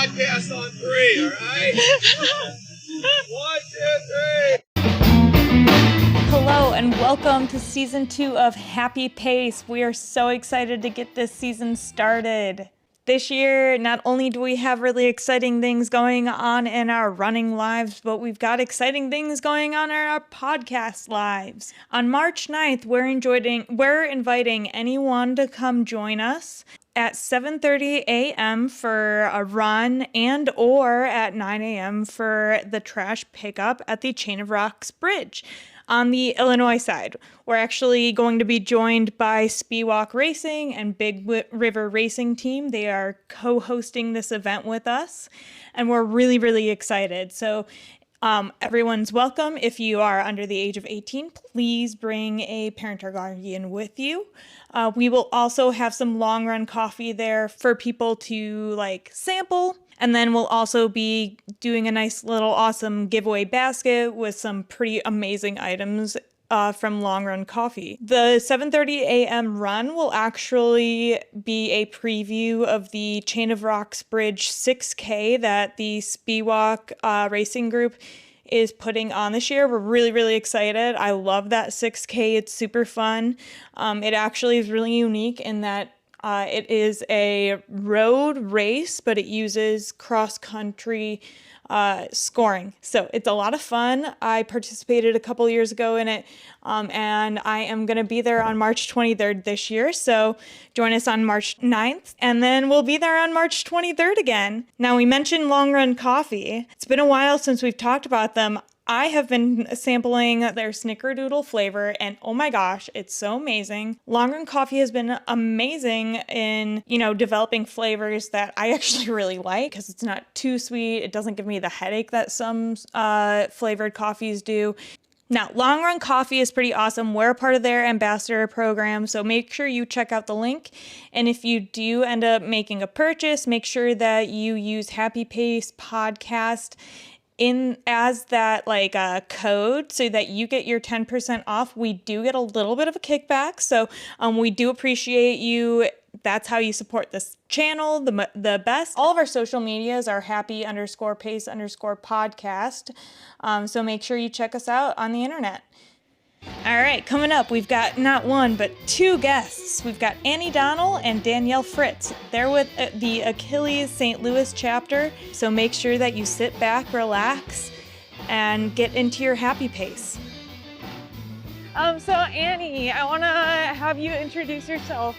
podcast on 3, all right? 1, 2, 3. Hello and welcome to season 2 of Happy Pace. We are so excited to get this season started. This year, not only do we have really exciting things going on in our running lives, but we've got exciting things going on in our podcast lives. On March 9th, we're inviting anyone to come join us at 7:30 a.m. for a run and or at 9 a.m. for the trash pickup at the Chain of Rocks Bridge. On the Illinois side, we're actually going to be joined by Speedwalk Racing and Big River Racing Team. They are co-hosting this event with us, and we're really, really excited. So everyone's welcome. If you are under the age of 18, please bring a parent or guardian with you. We will also have some long run coffee there for people to sample. And then we'll also be doing a nice little awesome giveaway basket with some pretty amazing items from Long Run Coffee. The 7:30 a.m. run will actually be a preview of the Chain of Rocks Bridge 6K that the Speedwalk Racing Group is putting on this year. We're really, really excited. I love that 6K. It's super fun. It actually is really unique in that it is a road race, but it uses cross-country scoring. So it's a lot of fun. I participated a couple years ago in it, and I am going to be there on March 23rd this year. So join us on March 9th, and then we'll be there on March 23rd again. Now, we mentioned Long Run Coffee. It's been a while since we've talked about them. I have been sampling their Snickerdoodle flavor, and oh my gosh, it's so amazing. Long Run Coffee has been amazing in, developing flavors that I actually really like because it's not too sweet. It doesn't give me the headache that some flavored coffees do. Now, Long Run Coffee is pretty awesome. We're a part of their ambassador program, so make sure you check out the link. And if you do end up making a purchase, make sure that you use Happy Pace Podcast as that code so that you get your 10% off. We do get a little bit of a kickback, so we do appreciate you. That's how you support this channel the best. All of our social medias are happy_pace_podcast, so make sure you check us out on the internet. All right, coming up, we've got not one, but two guests. We've got Annie Donnell and Danielle Fritz. They're with the Achilles St. Louis chapter, so make sure that you sit back, relax, and get into your happy pace. So Annie, I want to have you introduce yourself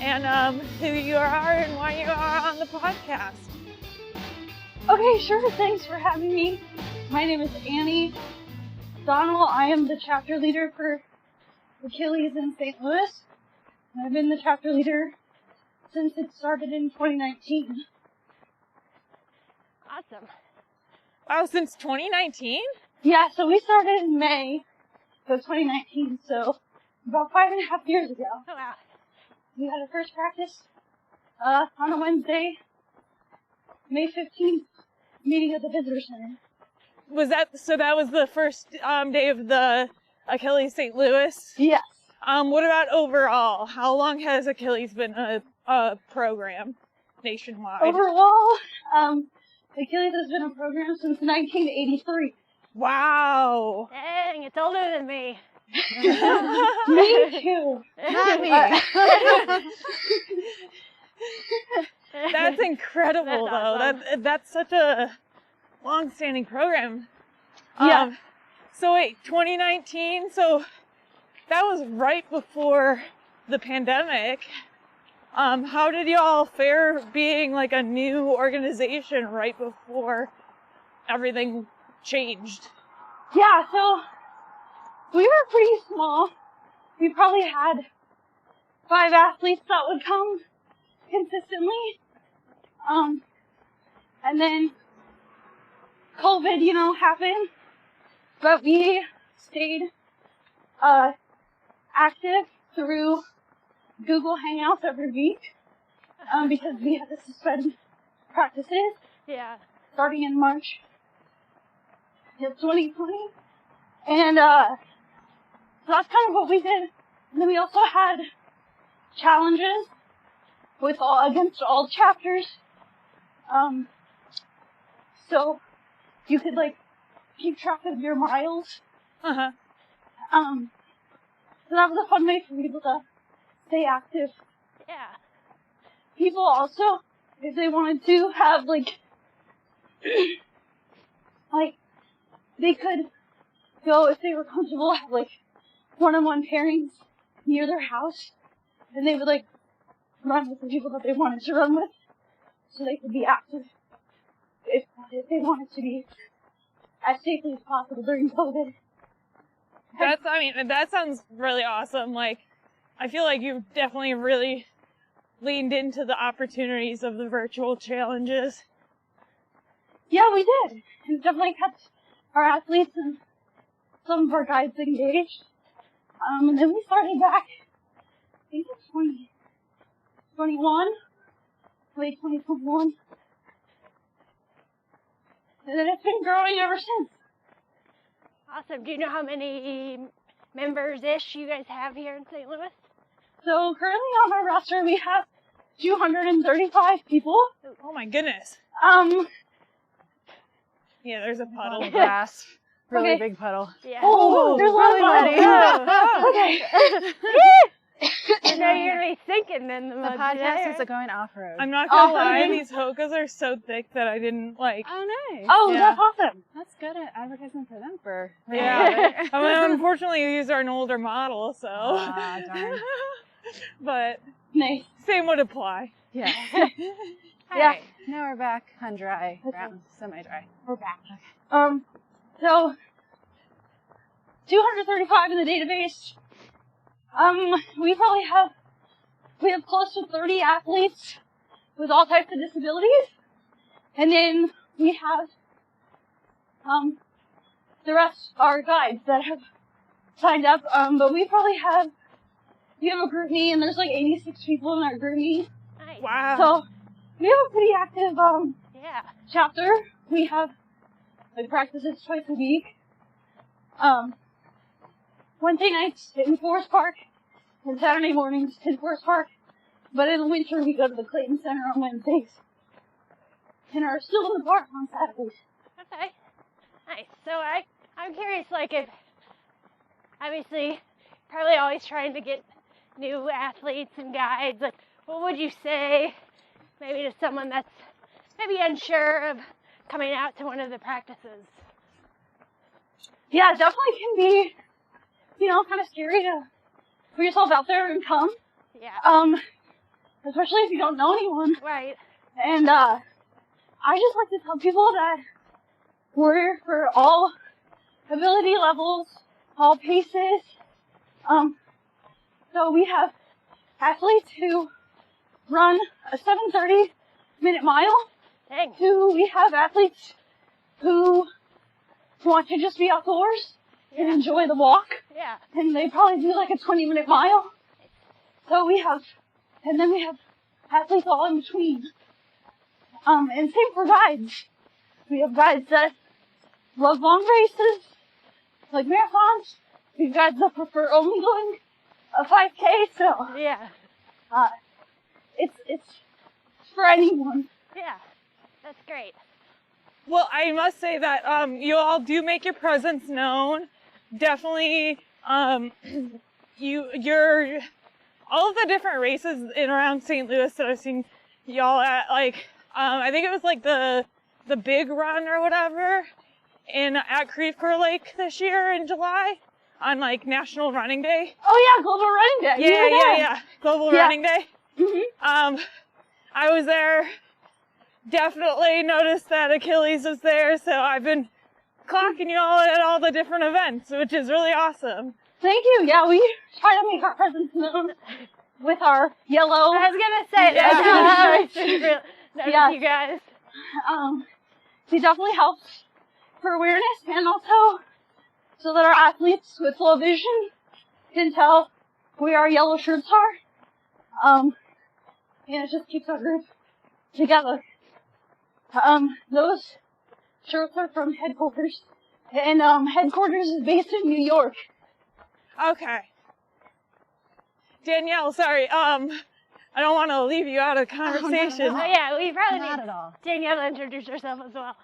and who you are and why you are on the podcast. Okay, sure. Thanks for having me. My name is Annie Donnell. I am the chapter leader for Achilles in St. Louis. I've been the chapter leader since it started in 2019. Awesome. Wow, since 2019? Yeah, so we started in May of 2019, so about 5.5 years ago. Oh, wow. We had our first practice on a Wednesday, May 15th, meeting at the visitor center. That was the first day of the Achilles St. Louis? Yes. What about overall? How long has Achilles been a program nationwide? Overall, Achilles has been a program since 1983. Wow. Dang, it's older than me. Me too. Not me. That's incredible, That's though. awesome. That's such a long-standing program. Yeah. So wait, 2019, so that was right before the pandemic. How did y'all fare being a new organization right before everything changed? Yeah, so we were pretty small. We probably had 5 athletes that would come consistently. And then COVID, happened. But we stayed active through Google Hangouts every week because we had to suspend practices. Yeah. Starting in March of 2020. And so that's kind of what we did. And then we also had challenges against all chapters. So you could like keep track of your miles. Uh-huh. So that was a fun way for people to stay active. Yeah. People also, if they wanted to have like they could go, if they were comfortable, have like one-on-one pairings near their house, and they would like run with the people that they wanted to run with, so they could be active if they wanted to be as safely as possible during COVID. That sounds really awesome. Like, I feel like you've definitely really leaned into the opportunities of the virtual challenges. Yeah, we did. And definitely kept our athletes and some of our guides engaged. And then we started back, I think it's 2021, late 2021. And then it's been growing ever since. Awesome. Do you know how many members-ish you guys have here in St. Louis? So currently on our roster we have 235 people. Oh my goodness. Yeah, there's a puddle of grass. Really Okay. big puddle. Yeah. Oh, there's a lot of muddy. Okay. I know you're going to be sinking in the The mud podcast today. is going off-road. I'm not gonna Oh, lie, okay. these hokas are so thick that I didn't like. Oh, nice. Oh, Yeah. that's awesome. That's good advertisement for them for... Yeah. I mean, unfortunately, these are an older model, so. Ah, darn. But Nice. same would apply. Yeah. Yeah. Hi. Now we're back on dry ground, semi-dry. We're back. So 235 in the database. We have close to 30 athletes with all types of disabilities. And then we have, the rest are guides that have signed up. But we have a group me and there's like 86 people in our group me. Nice. Wow. So we have a pretty active, Yeah. chapter. We have like practices twice a week. Wednesday nights in Forest Park, and Saturday mornings in Forest Park. But in the winter we go to the Clayton Center on Wednesdays, and are still in the park on Saturdays. Okay. Nice. So I'm curious, like, if, obviously, probably always trying to get new athletes and guides, like, what would you say maybe to someone that's maybe unsure of coming out to one of the practices? Yeah, it definitely can be, kind of scary to put yourself out there and come. Yeah. Especially if you don't know anyone. Right. And, I just like to tell people that we're for all ability levels, all paces. So we have athletes who run a 7:30-minute mile. Dang. We have athletes who want to just be outdoors and Yeah. enjoy the walk. Yeah. And they probably do like a 20-minute mile. So and then we have athletes all in between. And same for guides. We have guides that love long races, like marathons. We have guides that prefer only going a 5K, so, Yeah. it's for anyone. Yeah. That's great. Well, I must say that you all do make your presence known. Definitely, you're all of the different races in around St. Louis that I've seen y'all at. Like, I think it was like the big run or whatever at Creve Lake this year in July on like National Running Day. Oh yeah, Global Running Day. Yeah. Global Yeah. Running Day. Mhm. I was there. Definitely noticed that Achilles was there, so I've been clocking you all at all the different events, which is really awesome. Thank you. Yeah, we try to make our presence known with our yellow. I was gonna say Yeah. that's notice Yeah. you guys. It definitely helps for awareness and also so that our athletes with low vision can tell where our yellow shirts are. And it just keeps our group together. Those shirts are from headquarters, and headquarters is based in New York. Okay. Danielle, sorry, I don't want to leave you out of the conversation. Oh yeah, we probably Not need at all. Danielle to introduce herself as well.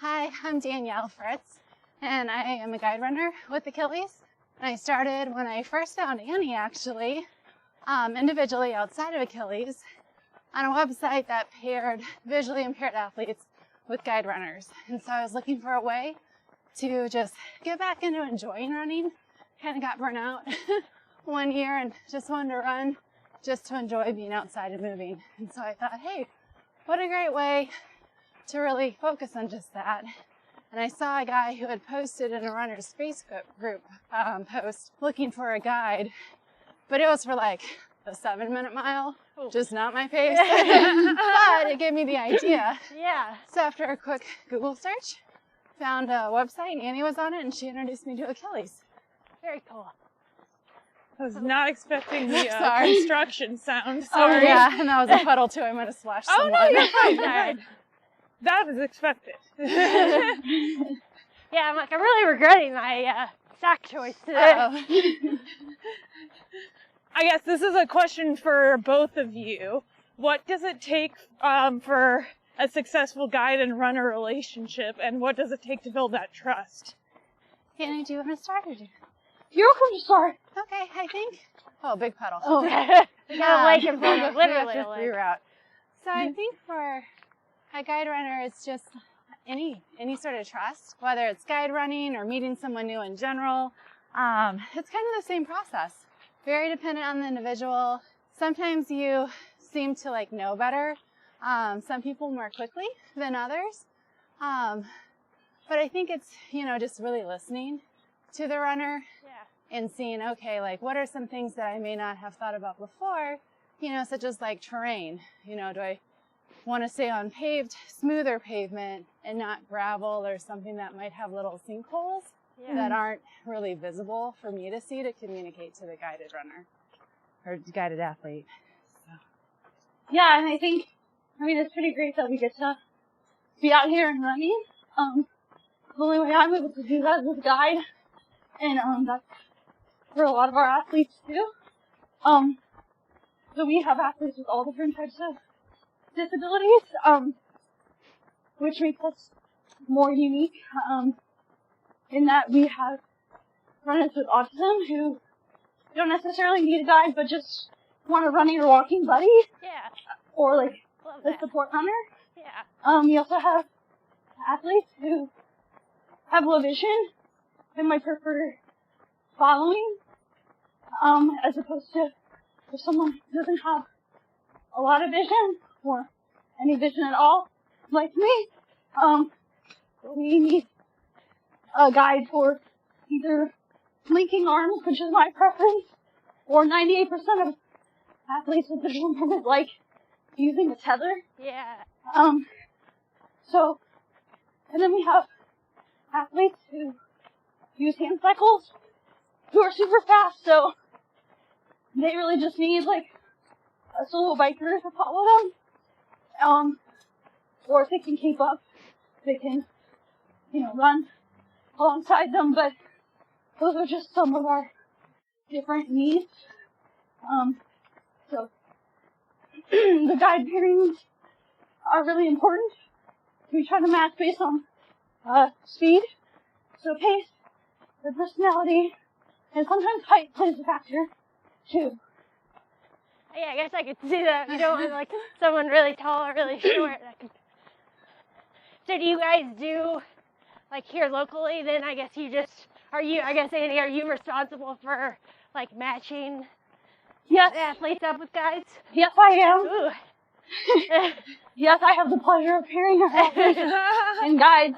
Hi, I'm Danielle Fritz, and I am a guide runner with Achilles. And I started when I first found Annie, actually, individually outside of Achilles, on a website that paired visually impaired athletes with guide runners. And so I was looking for a way to just get back into enjoying running. Kind of got burnt out one year and just wanted to run just to enjoy being outside and moving. And so I thought, hey, what a great way to really focus on just that. And I saw a guy who had posted in a runner's Facebook group post looking for a guide, but it was for like the 7-minute mile, just not my pace. But it gave me the idea. Yeah. So after a quick Google search, found a website, Annie was on it, and she introduced me to Achilles. Very cool. I was not expecting the Sorry. construction sound. Oh Sorry. yeah, and that was a puddle too. I might have splashed Oh, someone. no, you're fine. You're fine. That was expected. Yeah, I'm really regretting my sock choice today. Uh-oh. I guess this is a question for both of you. What does it take for a successful guide and runner relationship, and what does it take to build that trust? Annie, do you want to start or do you? You're welcome to start. Okay, I think. Oh, big puddle. Oh, We got a lake in front of literally we have a to lake. reroute. So I think for a guide runner, it's just any sort of trust, whether it's guide running or meeting someone new in general. It's kind of the same process. Very dependent on the individual. Sometimes you seem to like know better. Some people more quickly than others. But I think it's, just really listening to the runner. Yeah. And seeing, okay, like what are some things that I may not have thought about before, such as like terrain. Do I want to stay on paved, smoother pavement and not gravel or something that might have little sinkholes that aren't really visible for me to see to communicate to the guided runner or guided athlete. So. yeah, and I think, it's pretty great that we get to be out here and running. The only way I'm able to do that is with a guide, and that's for a lot of our athletes too. So we have athletes with all different types of disabilities, which makes us more unique, in that we have runners with autism who don't necessarily need a guide, but just want a running or walking buddy, Yeah. or like Love a that. support runner. Yeah. We also have athletes who have low vision and might prefer following, as opposed to if someone doesn't have a lot of vision or any vision at all, like me. We need a guide for either linking arms, which is my preference, or 98% of athletes with visual impairment like using a tether. Yeah. And then we have athletes who use hand cycles who are super fast, so they really just need like a solo biker to follow them. Or if they can keep up, they can, run alongside them, but those are just some of our different needs. So the guide pairings are really important. We try to match based on speed, so pace, their personality, and sometimes height plays a factor too. Yeah, I guess I could see that. You don't want like someone really tall or really short. So do you guys do like here locally? Then I guess Annie, are you responsible for like matching Yes, athletes up with guides? yes I am. Ooh. Yes, I have the pleasure of pairing our athletes and guides.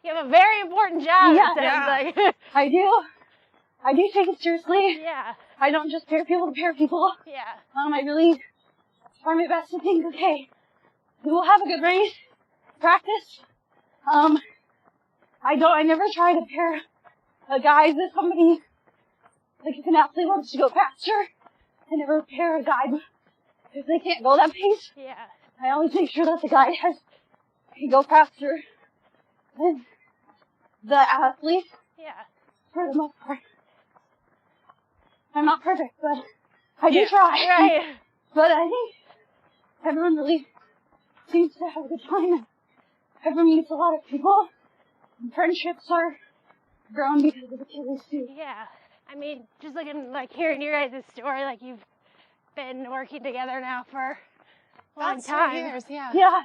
You have a very important job. Yeah. It sounds like. I do take it seriously. Yeah. I don't just pair people to pair people. Yeah. I really try my best to think, okay, we will have a good race, practice. I never try to pair a guide with somebody, like if an athlete wants to go faster, I never pair a guide if they can't go that pace. Yeah. I always make sure that the guide can go faster than the athlete Yeah. for the most part. I'm not perfect, but I do try. Right. But I think everyone really seems to have a good time. ever meets a lot of people. And friendships are grown because of Achilles too. Yeah. I mean, just looking, like, hearing your guys' story, like, you've been working together now for a long About time. 2 years, yeah. Yeah.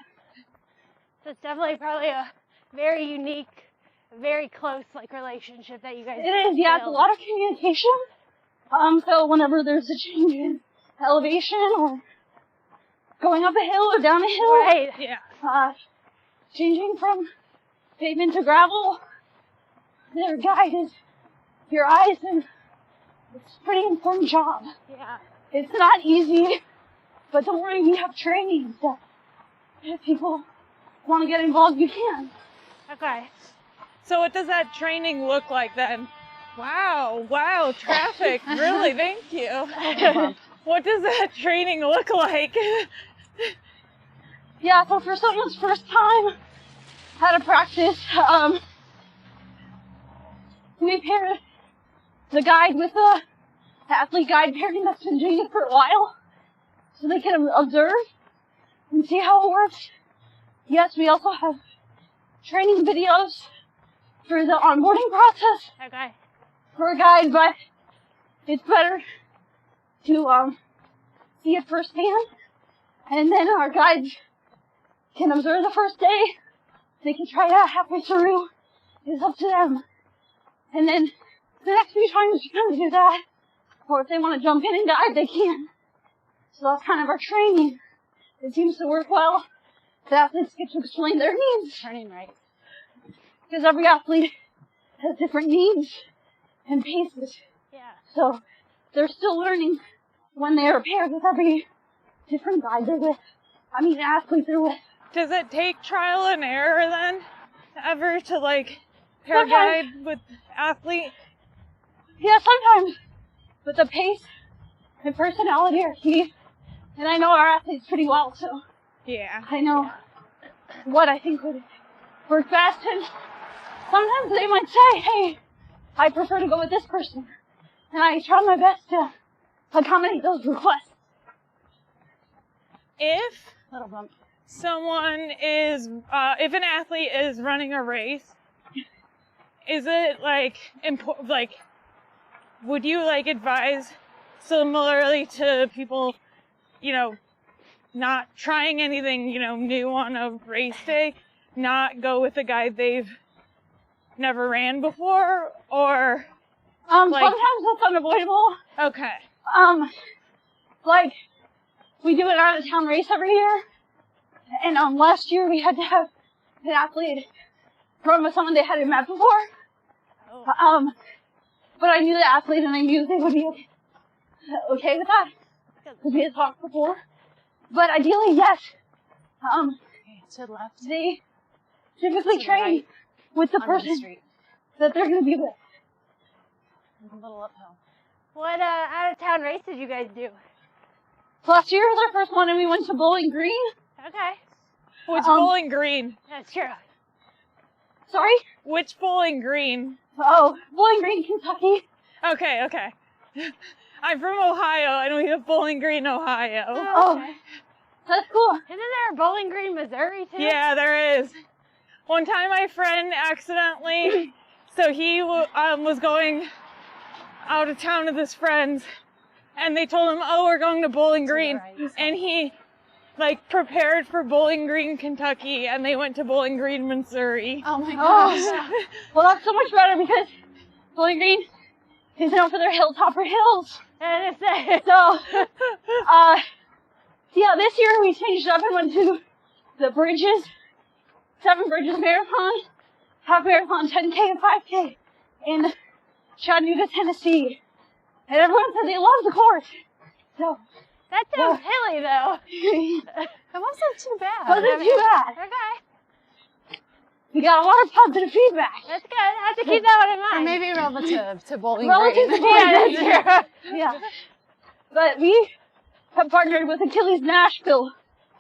So it's definitely probably a very unique, very close, like, relationship that you guys It is, yeah, it's a build. lot of communication. So whenever there's a change in elevation or going up a hill or down a hill, Right. Yeah. changing from pavement to gravel, their guide is your eyes, and it's a pretty important job. Yeah. It's not easy, but don't worry, we have training that if people want to get involved, you can. Okay. So what does that training look like then? Wow, traffic, really, thank you. What does that training look like? Yeah, so for someone's first time how to practice, we paired the guide with the athlete guide pairing that's been doing it for a while, so they can observe and see how it works. Yes, we also have training videos for the onboarding process Okay. for a guide, but it's better to see it firsthand, and then our guides can observe the first day. They can try it out halfway through. It's up to them. And then the next few times you kind of do that, or if they want to jump in and guide, they can. So that's kind of our training. It seems to work well. The athletes get to explain their needs, Turning right. because every athlete has different needs and paces. Yeah. So they're still learning when they are paired with every different guide they're with. Athlete they're with. Does it take trial and error then, ever to like pair Sometimes. guide with athlete? Yeah, sometimes. But the pace and personality are key. And I know our athletes pretty well, so Yeah. I know what I think would work best. And sometimes they might say, hey, I prefer to go with this person. And I try my best to accommodate those requests. If Little bump. someone is, if an athlete is running a race, is it would you advise similarly to people, not trying anything, new on a race day, not go with a guy they've never ran before, or? Sometimes that's unavoidable. Okay. We do an out-of-town race every year, and last year we had to have an athlete run with someone they hadn't met before. Oh. But I knew the athlete, and I knew they would be okay with that, because we had talked before. But ideally, yes. Okay, to the left. They typically To the train right. with the Onto the person street. that they're going to be with. A little uphill. What out-of-town race did you guys do? Last year was our first one, and we went to Bowling Green. Okay. Which Bowling Green? That's true. Sorry? Which Bowling Green? Oh, Bowling Green, Kentucky. Okay. I'm from Ohio, and we have Bowling Green, Ohio. Oh, Okay. that's cool. Isn't there a Bowling Green, Missouri, too? Yeah, there is. One time my friend accidentally, so he was going out of town with his friends, and they told him, oh, we're going to Bowling Green. right. And he, prepared for Bowling Green, Kentucky, and they went to Bowling Green, Missouri. Oh my gosh. Oh, well, that's so much better because Bowling Green is known for their hilltopper hills. And it's So, yeah, this year we changed up and went to the bridges, 7 Bridges Marathon, half marathon, 10K and 5K in Chattanooga, Tennessee. And everyone said they love the course. So, that sounds hilly, though. it It wasn't too bad. wasn't too bad. Okay. We got a lot of positive feedback. That's good. I have to keep that one in Or mind. maybe relative to Bowling Relative Green. to Bowling Yeah, Green. that's true. Yeah. But we have partnered with Achilles Nashville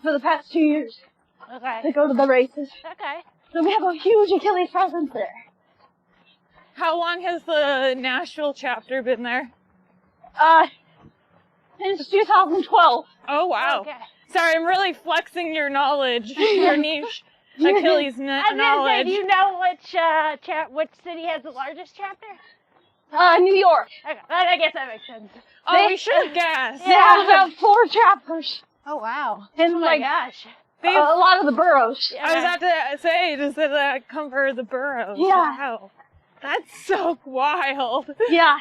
for the past 2 years Okay. to go to the races. Okay. So we have a huge Achilles presence there. How long has the Nashville chapter been there? Since 2012. Oh, wow. Okay. Sorry, I'm really flexing your knowledge, your niche. Achilles I was gonna say, knowledge. do you know which city has the largest chapter? New York. Okay, I guess that makes sense. Oh, we should have guessed. They have about 4 chapters. Oh, wow. And Oh my gosh. a lot of the boroughs. I was about to say, does that cover the boroughs? Yeah. Wow. That's so wild. Yeah.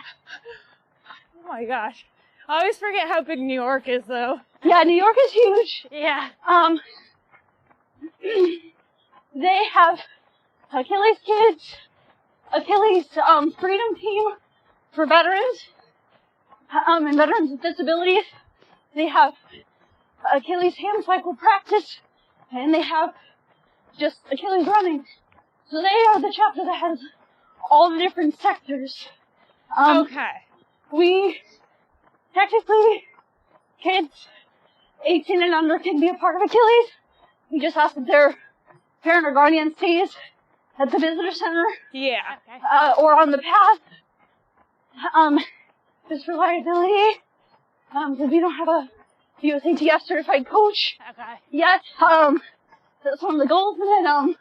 Oh my gosh. I always forget how big New York is, though. Yeah, New York is huge. Yeah. They have Achilles Kids, Achilles Freedom Team for veterans, and veterans with disabilities. They have Achilles hand cycle practice, and they have just Achilles running. So they are the chapter that has all the different sectors. Okay. We technically, kids 18 and under can be a part of Achilles. We just ask that their parent or guardian stays at the visitor center Yeah. Okay. or on the path. Just for liability, because we don't have a USATF certified coach Okay. yet. That's one of the goals, and then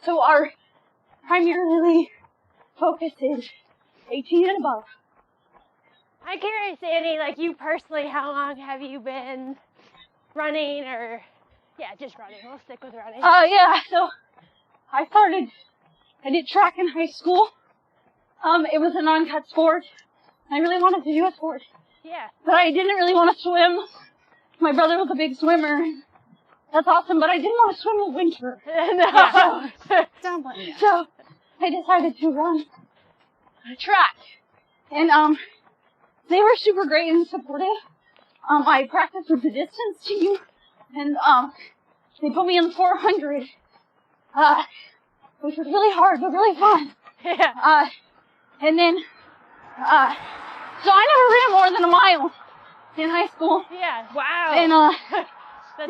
so our primarily focus is 18 and above. I'm curious, Annie, like you personally, how long have you been running or, yeah, just running. We'll stick with running. Yeah, so I did track in high school. It was a non-cut sport. I really wanted to do a sport, Yeah. but I didn't really want to swim. My brother was a big swimmer. That's awesome, but I didn't want to swim in winter. No. Don't blame you. So I decided to run track. And they were super great and supportive. I practiced with the distance team, and they put me in the 400, which was really hard but really fun. Yeah. And then so I never ran more than a mile in high school. Yeah. Wow. And That's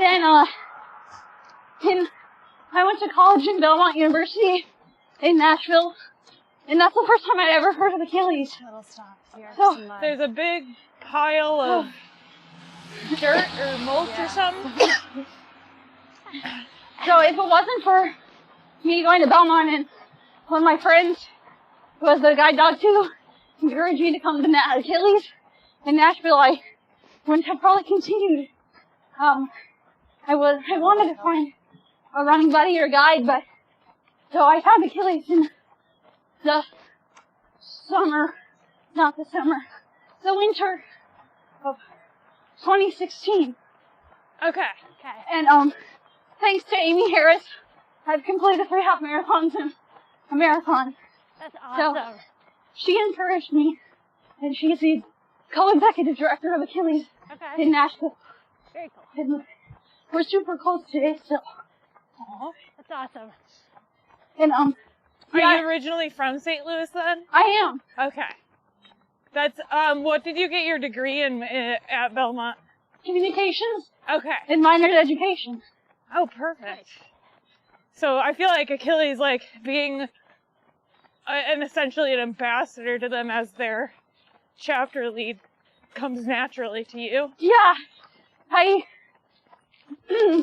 then I went to college in Belmont University in Nashville, and that's the first time I'd ever heard of Achilles. Little stop here. Oh, some mud. There's a big pile of dirt or mulch or something. So if it wasn't for me going to Belmont and one of my friends, who was the guide dog too, encouraged me to come to Achilles in Nashville, I wouldn't have probably continued. I wanted to find a running buddy or guide, but so I found Achilles in the winter of 2016. Okay. okay. And thanks to Amy Harris, I've completed 3 half marathons and a marathon. That's awesome. She encouraged me, and she is the co-executive director of Achilles Okay. in Nashville. Very cool. And we're super close today, so. That's awesome. And Are yeah, you originally from St. Louis then? I am. Okay. That's what did you get your degree in at Belmont? Communications Okay. and minor in education. Oh, perfect. So I feel like Achilles, like being and essentially an ambassador to them as their chapter lead, comes naturally to you. Yeah, I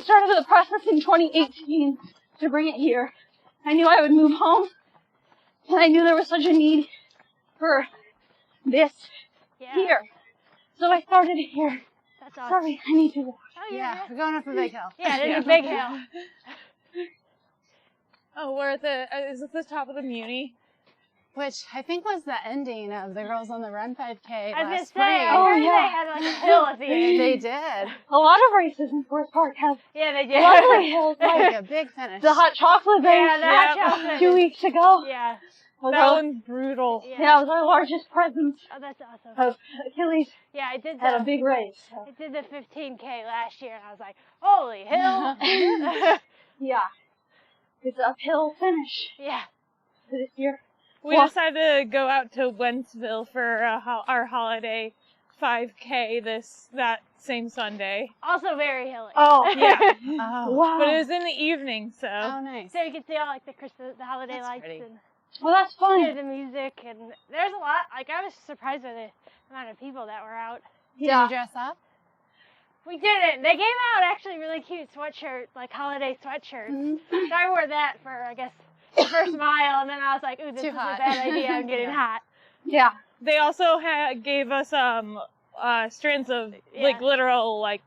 started the process in 2018 to bring it here. I knew I would move home, and I knew there was such a need for this Yeah. here. So I started it here. That's awesome. Sorry, I need to walk. Oh, Yeah, we're going up a big hill. Yeah, it is a big hill. Oh, we're at the is it the top of the Muni? Which I think was the ending of the Girls on the Run 5K I was last gonna spring. say, I Oh, heard yeah. they had like a hill at the end. They did. A lot of races in Forest Park have Yeah, they did. lovely hills, Like like a big finish. the hot chocolate Yeah, race the hot Yeah. chocolate. 2 weeks ago. Yeah. Was That our- one's brutal. Yeah. yeah, it was our largest presence Oh, that's awesome. of Achilles Yeah, I did at a the big race. So. I did the 15K last year, and I was like, holy hill. Yeah, it's an uphill finish Yeah. for this year. We Well- decided to go out to Wentzville for our holiday 5K that same Sunday. Also very hilly. Oh, Yeah. Oh. wow. But it was in the evening, so Oh, nice. So you can see all like the holiday That's lights pretty. and Well, that's hear fun. the music, and there's a lot. Like I was surprised by the amount of people that were out. Did Yeah. you dress up? We didn't. They gave out actually really cute sweatshirt, like holiday sweatshirts. So I wore that for, I guess, the first mile, and then I was like, ooh, this Too is hot. a bad idea. I'm getting hot. Yeah. They also gave us strands of like literal like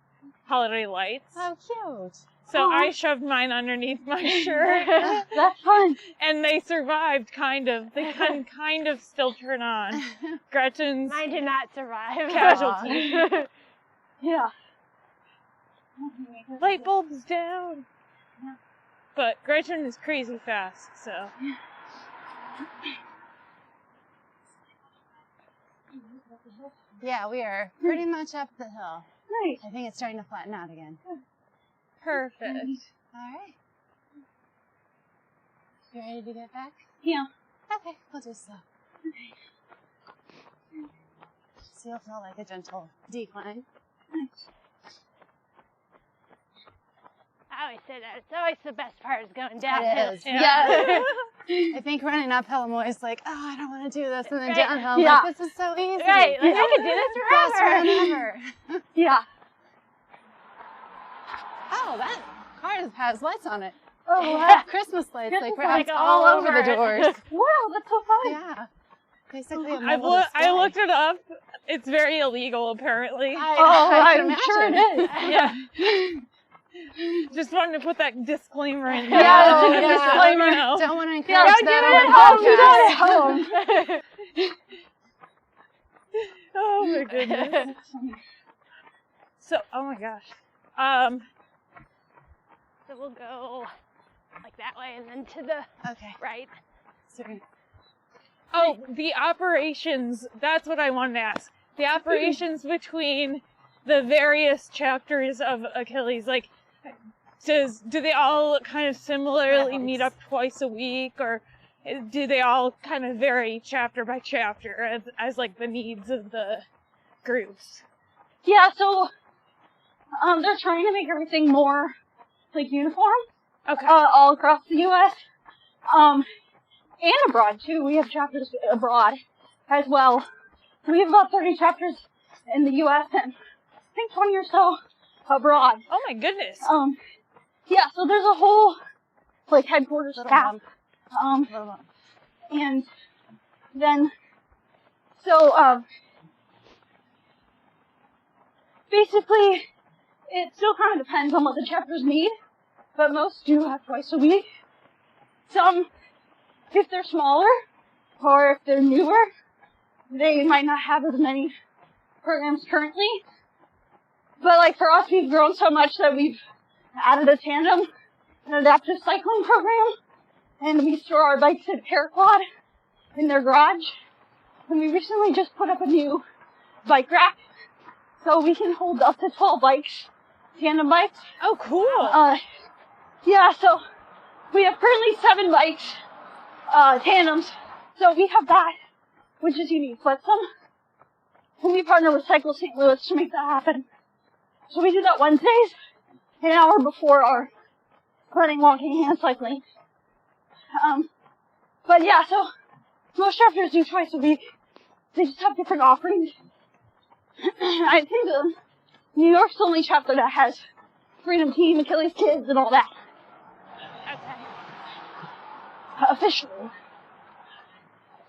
holiday lights. How cute. So I shoved mine underneath my shirt. That's fun. And they survived, kind of. They can kind of still turn on. Gretchen's Mine did not survive. casualty. Yeah. Light bulbs down. But Gretchen is crazy fast, so. Yeah, we are pretty much up the hill. Nice. I think it's starting to flatten out again. Perfect. All right. You ready to get back? Yeah. Okay, we'll do so. So you'll feel like a gentle decline. I always say that. It's always the best part is going downhill. It is. Yeah. I think running uphill, I'm always like, oh, I don't want to do this. And then Right. downhill, I'm Yeah. like, this is so easy. Right, like I could do this Best forever. run ever. Yeah. Oh, that car has lights on it. Oh, wow. Christmas lights, Christmas like lights wrapped all over the it. doors. Wow, that's so fun. Yeah. Basically, a I mobile display. looked it up. It's very illegal, apparently. I can I'm sure imagine. it is. Yeah. Just wanted to put that disclaimer in. Yeah, Oh, it's a yeah. disclaimer. No. Don't want to encourage Yeah, that do on it the at home. Do podcast. it at home. Oh my goodness. So, oh my gosh. So we'll go like that way and then to the Okay. right. Sorry. Oh, the operations, that's what I wanted to ask. The operations between the various chapters of Achilles, like, do they all kind of similarly meet up twice a week, or do they all kind of vary chapter by chapter as like the needs of the groups? Yeah, so they're trying to make everything more like uniform Okay. all across the U.S. And abroad too. We have chapters abroad as well. We have about 30 chapters in the U.S. and I think 20 or so abroad. Oh my goodness. Yeah, so there's a whole like headquarters Little staff. bump. And then so basically it still kind of depends on what the chapters need, but most do have twice a week. Some, if they're smaller or if they're newer, they might not have as many programs currently. But like for us, we've grown so much that we've added a tandem, an adaptive cycling program, and we store our bikes at Paraquad in their garage. And we recently just put up a new bike rack, so we can hold up to 12 bikes, tandem bikes. Oh, cool. Yeah, so we have currently 7 bikes, tandems, so we have that, which is unique. But when we partner with Cycle St. Louis to make that happen. So we do that Wednesdays, an hour before our running, walking, and cycling. But yeah, so most chapters do twice a week. They just have different offerings. I think New York's the only chapter that has Freedom Team, Achilles Kids, and all that. Okay. Officially.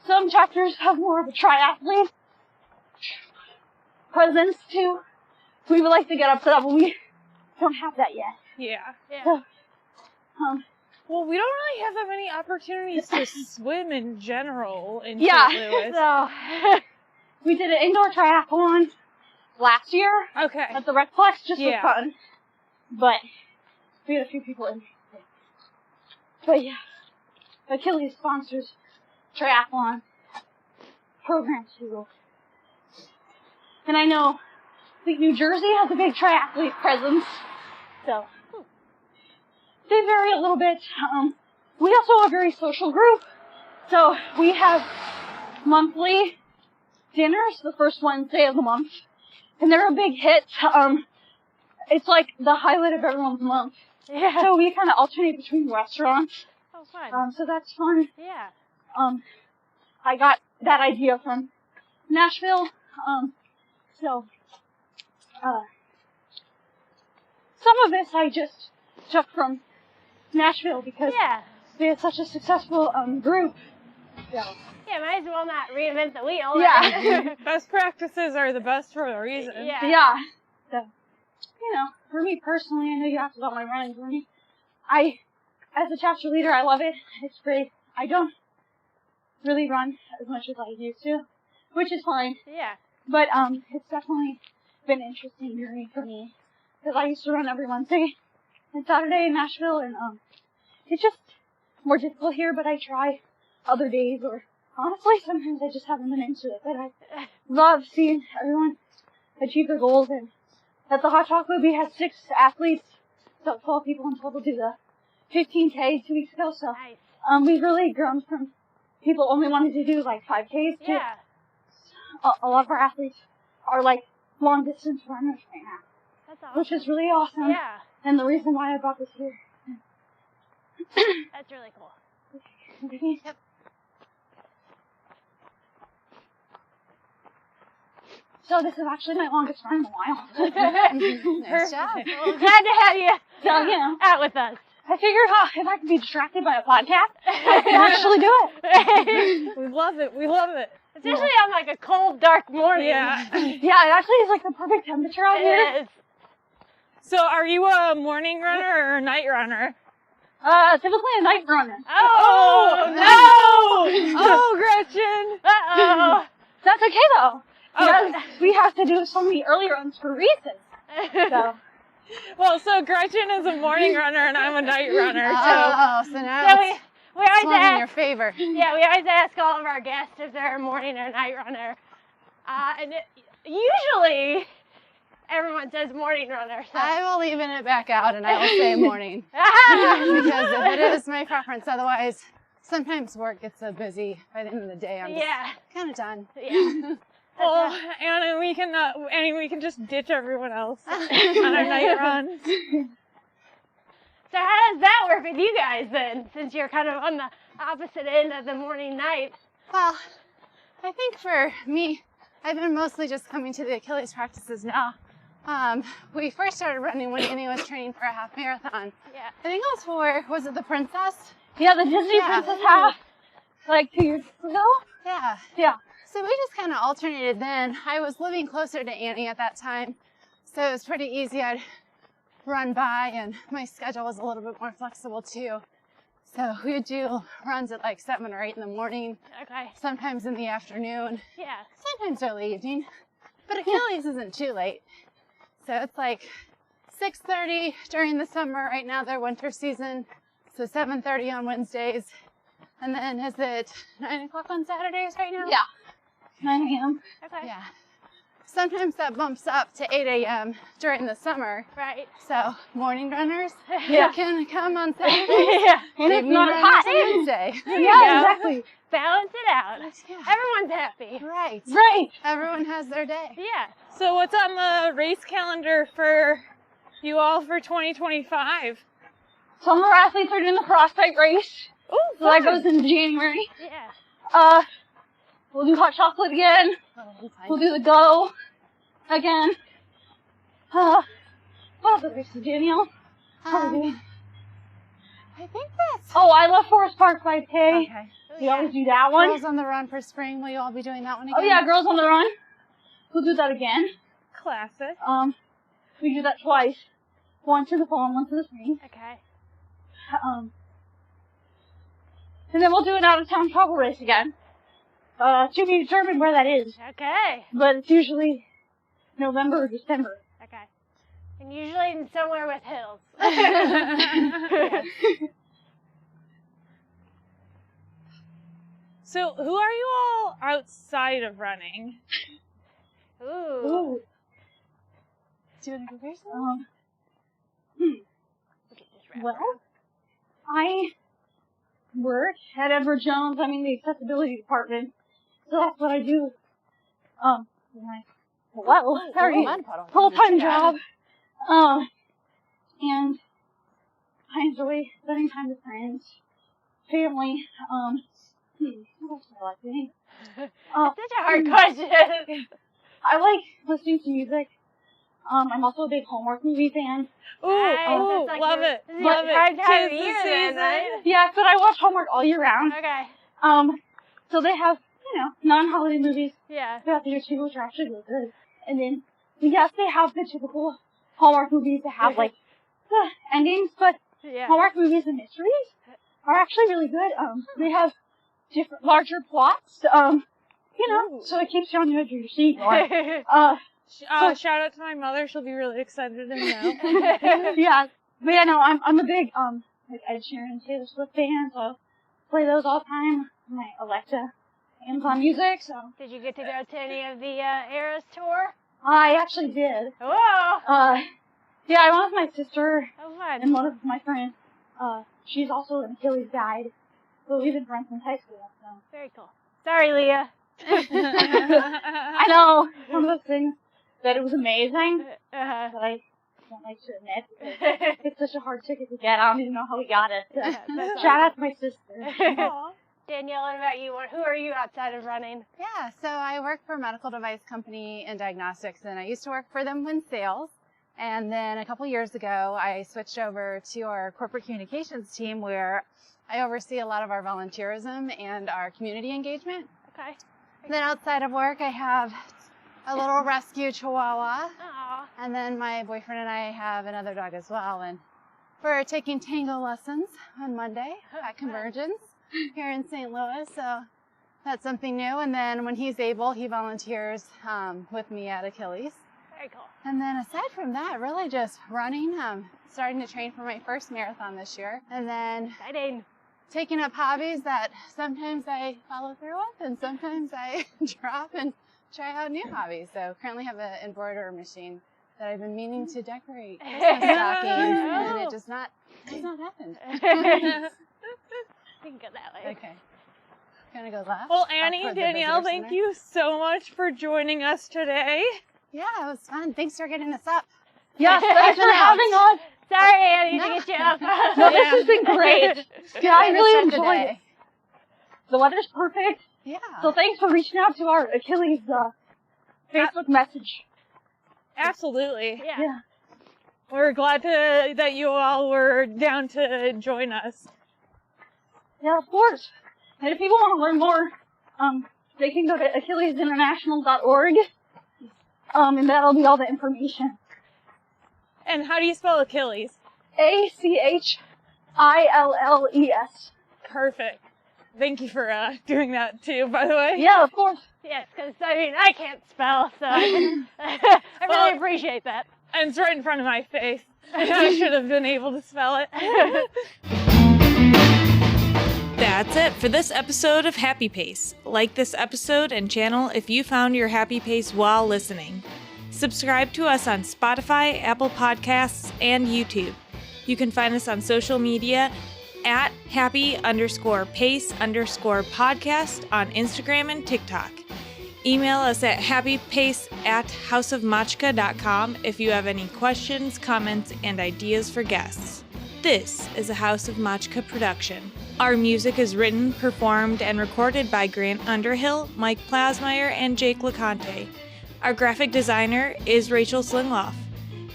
Some chapters have more of a triathlete presence too. We would like to get up to that, but we don't have that yet. Yeah. Yeah. So, Well, we don't really have that many opportunities to swim in general in Yeah. St. Louis. so we did an indoor triathlon last year Okay. at the Recplex just Yeah. for fun, but we had a few people in. But yeah, Achilles sponsors triathlon programs too. And I think New Jersey has a big triathlete presence, so they vary a little bit. We also have a very social group, so we have monthly dinners the first Wednesday of the month, and they're a big hit. It's like the highlight of everyone's month. Yeah. So we kind of alternate between restaurants. Oh, fun. So that's fun. Yeah. I got that idea from Nashville. some of this I just took from Nashville because Yeah. we had such a successful group. So. Yeah, might as well not reinvent the wheel. Yeah. Right? Best practices are the best for a reason. Yeah. Yeah. So, you know, for me personally, I know you asked about my running journey. As a chapter leader, I love it. It's great. I don't really run as much as I used to, which is fine. Yeah. But it's definitely been an interesting journey for me because I used to run every Wednesday and Saturday in Nashville, and it's just more difficult here. But I try other days, or honestly, sometimes I just haven't been into it. But I love seeing everyone achieve their goals. And at the Hot Chocolate, we had 6 athletes, so 12 people in total do the 15K 2 weeks ago. So Nice. we've really grown from people only wanting to do like 5Ks to Yeah. a lot of our athletes are like long distance runners right now, That's awesome. which is really awesome. Yeah. And the reason why I brought this here. That's really cool. Yep. So this is actually my longest run in a while. Nice job. Well, glad to have you So, you know, out with us. I figured if I could be distracted by a podcast, I can actually do it. We love it. We love it. Especially on like a cold, dark morning. Yeah. Yeah, it actually is like the perfect temperature out here. It is. So are you a morning runner or a night runner? Typically a night runner. Oh, no! Oh, Gretchen! Uh-oh. That's okay though. Oh. Because we have to do so many early runs for reasons. So. Well, so Gretchen is a morning runner and I'm a night runner. Oh, so So now we it's always swung in ask, your favor. yeah, we always ask all of our guests if they're a morning or night runner. Usually everyone says morning runner. So. I will even it back out and I will say morning. Because if it is my preference, otherwise, sometimes work gets so busy by the end of the day, I'm just Yeah. kind of done. Yeah. Oh, Anna, we can just ditch everyone else on our night runs. So how does that work with you guys then, since you're kind of on the opposite end of the morning night? Well, I think for me, I've been mostly just coming to the Achilles practices now. We first started running when Annie was training for a half marathon. Yeah. I think it was it the Princess? Yeah, the Disney Yeah. Princess half, like 2 years ago. Yeah. Yeah. So we just kind of alternated then. I was living closer to Annie at that time, so it was pretty easy. I'd run by, and my schedule was a little bit more flexible too. So we would do runs at like 7 or 8 in the morning, Okay. sometimes in the afternoon, Yeah. sometimes early evening. But Achilles isn't too late. So it's like 6:30 during the summer. Right now they're winter season, so 7:30 on Wednesdays. And then is it 9 o'clock on Saturdays right now? Yeah. 9 a.m. Okay. Yeah. Sometimes that bumps up to 8 a.m. during the summer. Right. So morning runners Yeah. can come on Saturdays. Yeah. And it's Evening not runners hot. on Wednesday. Yeah, exactly. Balance it out. Yeah. Everyone's happy. Right. Right. Everyone has their day. Yeah. So what's on the race calendar for you all for 2025? Some of our athletes are doing the cross type race. Oh, So that goes in January. Yeah. We'll do hot chocolate again. We'll do the go again. What other races, Danielle? What are we doing? I think that's Oh, I love Forest Park 5K. okay. We always do that one. Girls on the Run for spring. Will you all be doing that one again? Oh yeah, Girls on the Run. We'll do that again. Classic. We do that twice. Once in the fall and once in the spring. Okay. And then we'll do an out-of-town travel race again. To be determined where that is. Okay. But it's usually November or December. Okay. And usually in somewhere with hills. So who are you all outside of running? Ooh. Ooh. Do you want to go first? We can just wrap Well, around. I work at Edward Jones. I'm in the accessibility department. So that's what I do. Sorry. Mud puddle. Full-time job. And I enjoy spending time with friends, family. What else do I like doing? Such a hard question. I like listening to music. I'm also a big Hallmark movie fan. Ooh, Nice. ooh, That's like love your- it. this is Love your it. prime time of Tis the year then, season. right? Yeah, but I watch Hallmark all year round. Okay. So they have, non-holiday movies Yeah. throughout the year too, which are actually really good. And then, yes, they have the typical Hallmark movies that have, like, the endings, but Yeah. Hallmark movies and mysteries are actually really good. They have different, larger plots, so it keeps you on the edge of your seat more. Shout out to my mother. She'll be really excited to know. Yeah. But yeah, no, I'm a big, like Ed Sheeran, Taylor Swift fan, so I play those all the time. My Alexa, Amazon Music, so. Did you get to go to any of the Eras tour? I actually did. Whoa. Yeah, I went with my sister Oh, fun. and one of my friends. She's also an Achilles guide, but we've been friends since high school, so. Very cool. Sorry, Leah. I know, one of those things that it was amazing, Uh-huh. but I don't like to admit because it's such a hard ticket to get. I don't even know how we got it. So. That's Shout out to my sister. Danielle, what about you? Who are you outside of running? Yeah, so I work for a medical device company in diagnostics, and I used to work for them in sales. And then a couple years ago, I switched over to our corporate communications team where I oversee a lot of our volunteerism and our community engagement. Okay. And then outside of work, I have a little rescue chihuahua. Aw. And then my boyfriend and I have another dog as well. And we're taking tango lessons on Monday at Convergence here in St. Louis. So that's something new. And then when he's able, he volunteers with me at Achilles. Very cool. And then aside from that, really just running. Starting to train for my first marathon this year. And then Exciting. taking up hobbies that sometimes I follow through with and sometimes I drop and try out new hobbies. So currently have an embroidery machine that I've been meaning to decorate Christmas stockings, and it just not happened. We can go that way. Okay. Gonna go left. Well, Up Annie, toward the Danielle, visitor thank center. you so much for joining us today. Yeah, it was fun. Thanks for getting us up. Yes, thanks for having us. Sorry, Annie, No. to get you up. No, this has been great. Yeah, I really enjoyed it. it. The weather's perfect. Yeah. So thanks for reaching out to our Achilles Facebook message. Absolutely. Yeah. Yeah. We're glad that you all were down to join us. Yeah, of course. And if people want to learn more, they can go to AchillesInternational.org. And that'll be all the information. And how do you spell Achilles? ACHILLES. Perfect. Thank you for doing that too, by the way. Yeah, of course. Yes, because, I can't spell, so I really Well- appreciate that. And it's right in front of my face. I should have been able to spell it. That's it for this episode of Happy Pace. Like this episode and channel if you found your happy pace while listening. Subscribe to us on Spotify, Apple Podcasts, and YouTube. You can find us on social media at happy_pace_podcast on Instagram and TikTok. Email us at happypace@houseofmachka.com if you have any questions, comments, and ideas for guests. This is a House of Machka production. Our music is written, performed, and recorded by Grant Underhill, Mike Plasmeyer, and Jake LeConte. Our graphic designer is Rachel Slingloff,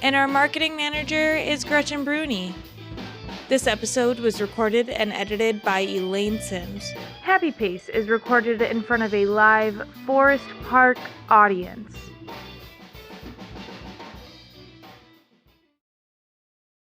and our marketing manager is Gretchen Bruni. This episode was recorded and edited by Elaine Sims. Happy Pace is recorded in front of a live Forest Park audience.